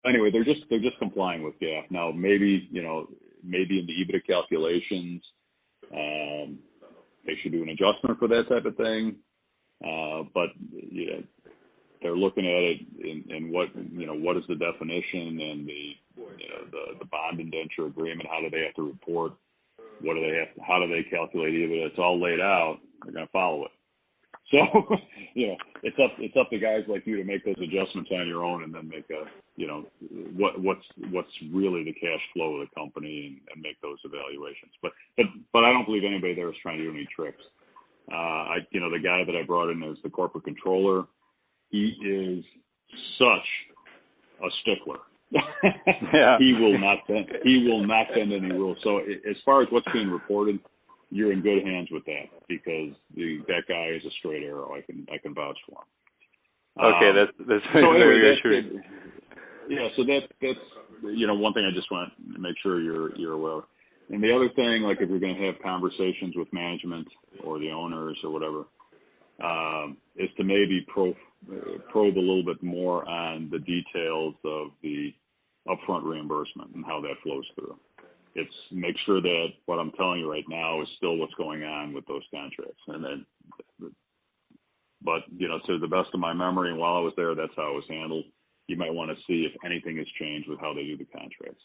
anyway, they're just complying with GAAP. Now, maybe maybe in the EBITDA calculations, they should do an adjustment for that type of thing. But they're looking at it in what is the definition and the bond indenture agreement. How do they have to report? How do they calculate EBITDA? It's all laid out. They're going to follow it. So, it's up to guys like you to make those adjustments on your own, and then make what's really the cash flow of the company, and make those evaluations. But I don't believe anybody there is trying to do any tricks. The guy that I brought in as the corporate controller, he is such a stickler. Yeah. He will not bend any rules. So as far as what's being reported, you're in good hands with that, because that guy is a straight arrow. I can vouch for him. Okay, that's very reassuring. Yeah, so that's one thing I just want to make sure you're aware of. And the other thing, like if you're going to have conversations with management or the owners or whatever, is to maybe probe a little bit more on the details of the upfront reimbursement and how that flows through. It's make sure that what I'm telling you right now is still what's going on with those contracts. And then, but to the best of my memory, and while I was there, that's how it was handled. You might want to see if anything has changed with how they do the contracts.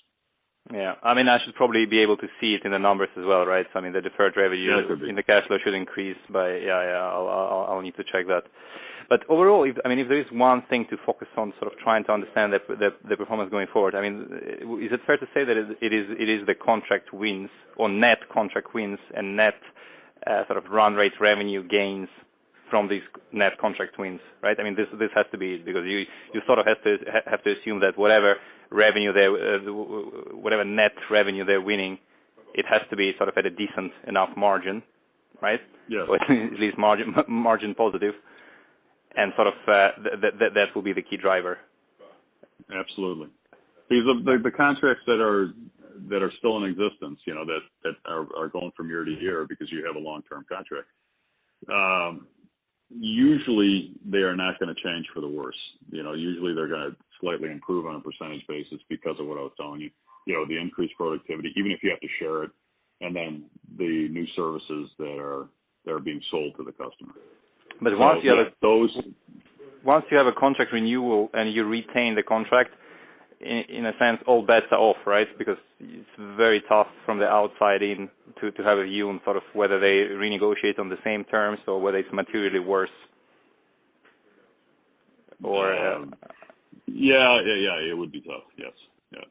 Yeah, I mean, I should probably be able to see it in the numbers as well, right? So, I mean, the deferred revenue in the cash flow should increase by, I'll need to check that. But overall, if there is one thing to focus on, sort of trying to understand the performance going forward, I mean, is it fair to say that it is the contract wins, or net contract wins, and net sort of run rate revenue gains from these net contract wins, right? I mean, this has to be, because you sort of have to assume that whatever revenue whatever net revenue they're winning, it has to be sort of at a decent enough margin, right? Yes. Or at least margin positive, and sort of that will be the key driver. Absolutely. These are the contracts that are still in existence, that are going from year to year because you have a long-term contract. Usually they are not going to change for the worse. Usually they're going to slightly improve on a percentage basis because of what I was telling you. The increased productivity, even if you have to share it, and then the new services that are being sold to the customer. But once you have a contract renewal and you retain the contract, in a sense, all bets are off, right? Because it's very tough from the outside in to have a view on sort of whether they renegotiate on the same terms or whether it's materially worse. Or yeah, it would be tough. Yes, yeah.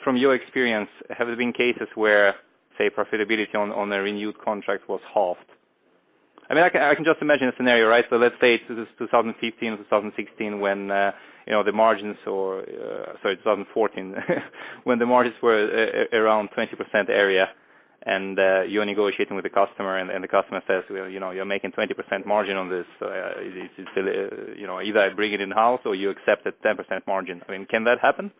From your experience, have there been cases where, say, profitability on a renewed contract was halved? I mean, I can just imagine a scenario, right? So let's say it's 2015 or 2016 when the margins, 2014, when the margins were around 20% area, and you're negotiating with the customer, and the customer says, well, you're making 20% margin on this. It's still, either I bring it in house or you accept a 10% margin. I mean, can that happen?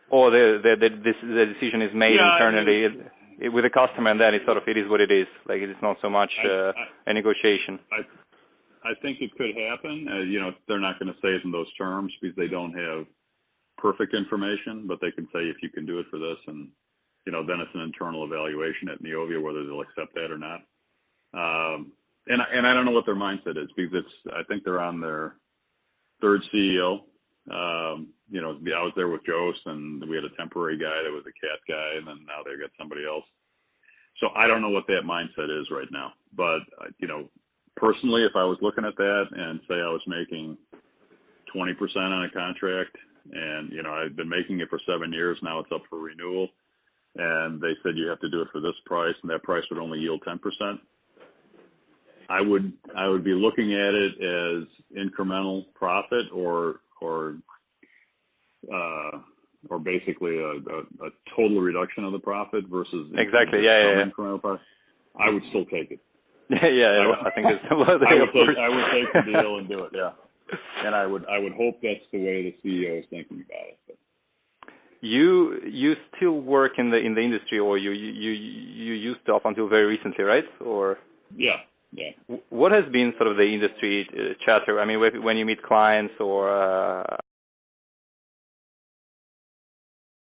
Or the decision is made internally with the customer, and then it is what it is. Like, it is not so much a negotiation. I think it could happen. They're not going to say it in those terms because they don't have perfect information, but they can say if you can do it for this, and then it's an internal evaluation at Neovia whether they'll accept that or not. And I don't know what their mindset is, because I think they're on their third CEO. I was there with Jost, and we had a temporary guy that was a cat guy, and then now they've got somebody else. So I don't know what that mindset is right now. But, personally, if I was looking at that and say I was making 20% on a contract, and, I've been making it for 7 years, now it's up for renewal, and they said you have to do it for this price, and that price would only yield 10%, I would be looking at it as incremental profit or basically a total reduction of the profit versus exactly incremental profit. I would still take it. I think it's I would take the deal and do it. Yeah, and I would hope that's the way the CEO is thinking about it. But. You still work in the industry, or you used to up until very recently, right? Or yeah. What has been sort of the industry chatter? I mean, when you meet clients or